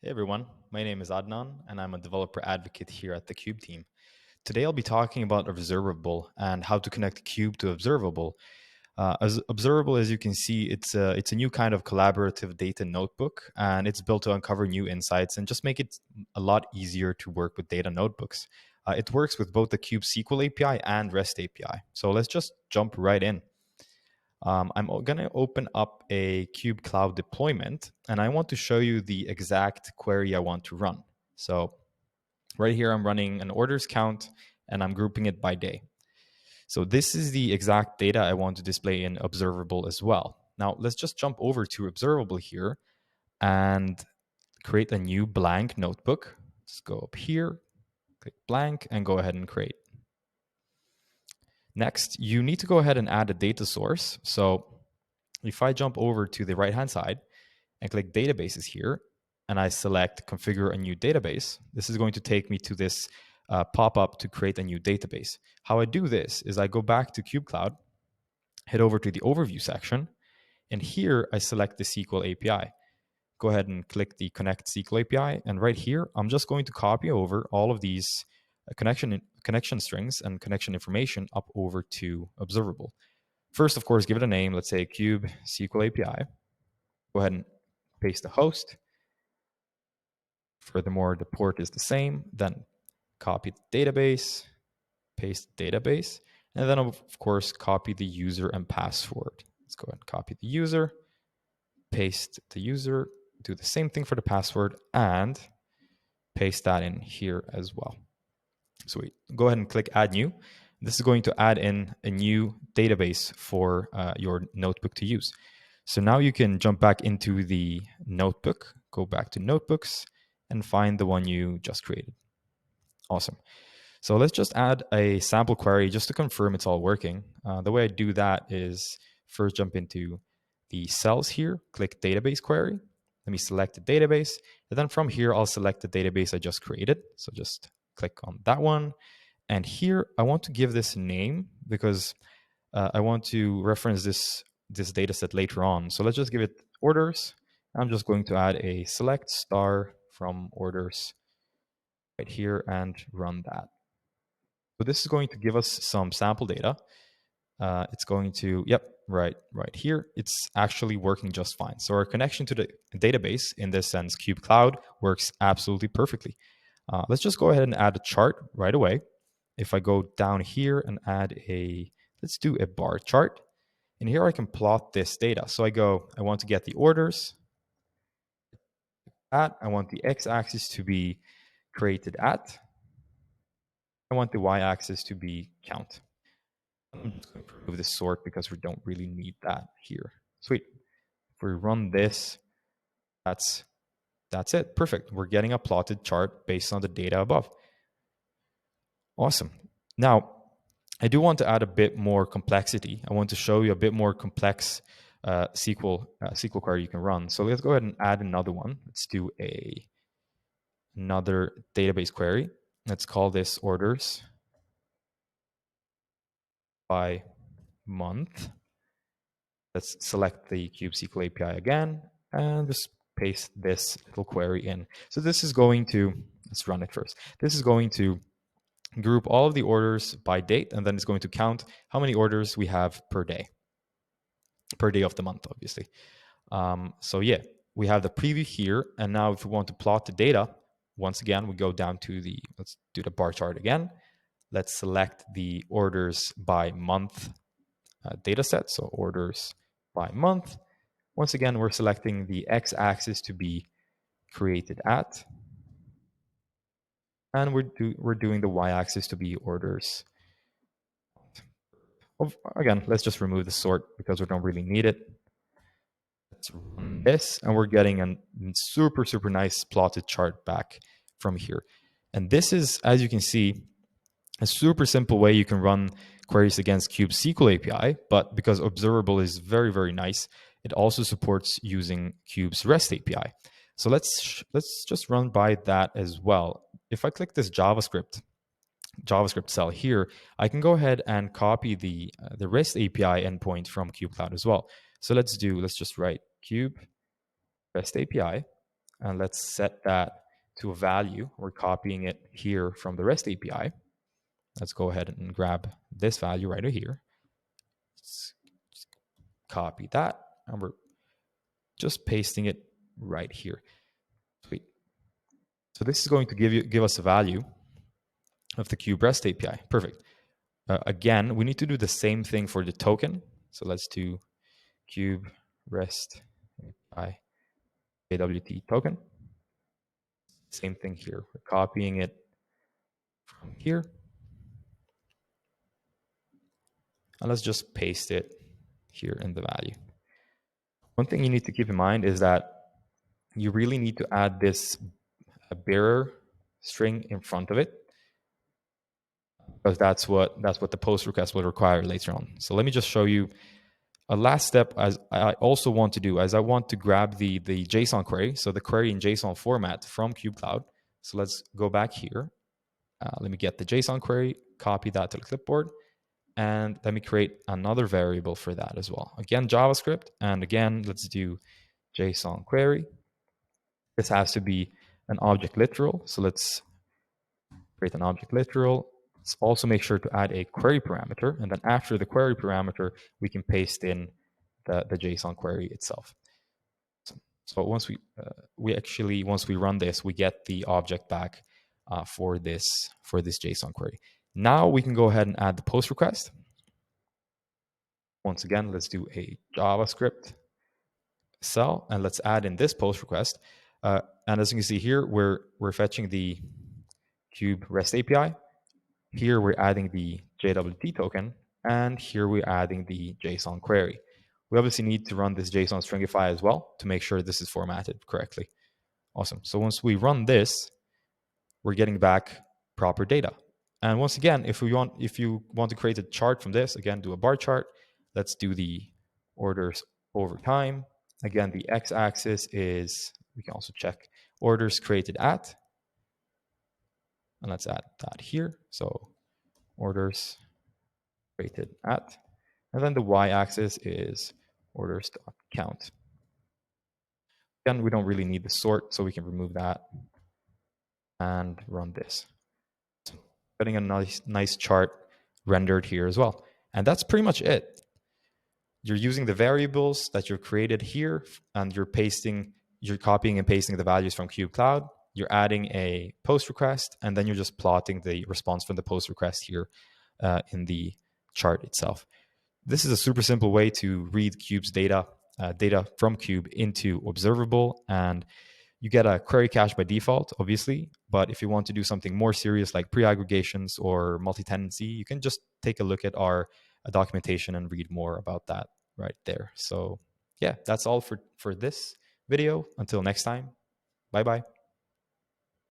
Hey everyone, my name is Adnan and I'm a developer advocate here at the Cube team. Today I'll be talking about Observable and how to connect Cube to Observable. As Observable, as you can see, it's a new kind of collaborative data notebook, and it's built to uncover new insights and just make it a lot easier to work with data notebooks. It works with both the Cube SQL API and REST API. So let's just jump right in. I'm going to open up a Cube Cloud deployment, and I want to show you the exact query I want to run. So right here, I'm running an orders count, and I'm grouping it by day. So this is the exact data I want to display in Observable as well. Now, let's just jump over to Observable here and create a new blank notebook. Let's go up here, click blank, and go ahead and create. Next, you need to go ahead and add a data source. So if I jump over to the right-hand side and click databases here, and I select configure a new database, this is going to take me to this pop-up to create a new database. How I do this is I go back to Cube Cloud, head over to the overview section, and here I select the SQL API. Go ahead and click the connect SQL API, and right here, I'm just going to copy over all of these connection strings and connection information up over to Observable. First, of course, give it a name. Let's say Cube SQL API. Go ahead and paste the host. Furthermore, the port is the same. Then copy the database, paste the database, and then of course, copy the user and password. Let's go ahead and copy the user, paste the user, do the same thing for the password, and paste that in here as well. Sweet. Go ahead and click add new. This is going to add in a new database for your notebook to use. So now you can jump back into the notebook, go back to notebooks, and find the one you just created. Awesome. So let's just add a sample query just to confirm it's all working. The way I do that is first jump into the cells here, click database query. Let me select the database. And then from here, I'll select the database I just created. So just click on that one. And here I want to give this a name because I want to reference this data set later on. So let's just give it orders. I'm just going to add a select star from orders right here and run that. So this is going to give us some sample data. It's going to, right here. It's actually working just fine. So our connection to the database, in this sense, Cube Cloud, works absolutely perfectly. Let's just go ahead and add a chart right away. If I go down here and add let's do a bar chart. And here I can plot this data. So I want to get the orders at, I want the x-axis to be created at, I want the y-axis to be count. I'm just going to remove this sort because we don't really need that here. Sweet. If we run this, that's it. Perfect. We're getting a plotted chart based on the data above. Awesome. Now, I do want to add a bit more complexity. I want to show you a bit more complex SQL query you can run. So let's go ahead and add another one. Let's do another database query. Let's call this orders by month. Let's select the Cube SQL API again and just paste this little query in. So this is going to, let's run it first. This is going to group all of the orders by date, and then it's going to count how many orders we have per day of the month, obviously. So yeah, we have the preview here. And now if we want to plot the data, once again, we go down to let's do the bar chart again. Let's select the orders by month data set. So orders by month. Once again, we're selecting the x-axis to be created at. And we're doing the y-axis to be orders. Again, let's just remove the sort because we don't really need it. Let's run this, and we're getting a super, super nice plotted chart back from here. And this is, as you can see, a super simple way you can run queries against Cube SQL API, but because Observable is very, very nice, it also supports using Cube's REST API. So let's just run by that as well. If I click this JavaScript cell here, I can go ahead and copy the REST API endpoint from Cube Cloud as well. So let's just write Cube REST API. And let's set that to a value. We're copying it here from the REST API. Let's go ahead and grab this value right here. Let's copy that, and we're just pasting it right here. Sweet. So this is going to give us a value of the Cube REST API. Perfect. Again, we need to do the same thing for the token. So let's do Cube REST API AWT token. Same thing here. We're copying it from here. And let's just paste it here in the value. One thing you need to keep in mind is that you really need to add this bearer string in front of it, because that's what the post request will require later on. So let me just show you a last step. As I also want to do, as I want to grab the JSON query, so the query in JSON format from kubecloud. So let's go back here. Let me get the JSON query, copy that to the clipboard, and let me create another variable for that as well. Again, JavaScript, and again, let's do JSON query. This has to be an object literal, so let's create an object literal. Let's also make sure to add a query parameter, and then after the query parameter, we can paste in the JSON query itself. So once we run this, we get the object back for this JSON query. Now we can go ahead and add the post request. Once again, let's do a JavaScript cell, and let's add in this post request. And as you can see here, we're fetching the Cube REST API. Here we're adding the JWT token, and here we're adding the JSON query. We obviously need to run this JSON stringify as well to make sure this is formatted correctly. Awesome. So once we run this, we're getting back proper data. And once again, if you want to create a chart from this, again, do a bar chart. Let's do the orders over time. Again, the x-axis is, we can also check orders created at. And let's add that here. So orders created at. And then the y-axis is orders.count. Again, we don't really need the sort, so we can remove that and run this. So getting a nice chart rendered here as well. And that's pretty much it. You're using the variables that you've created here, and you're copying and pasting the values from kubecloud. You're adding a post request, and then you're just plotting the response from the post request here in the chart itself. This is a super simple way to read Cube's data from Cube into Observable, and you get a query cache by default, obviously. But if you want to do something more serious like pre-aggregations or multi-tenancy, you can just take a look at our documentation and read more about that right there. So yeah, that's all for this video. Until next time, bye-bye.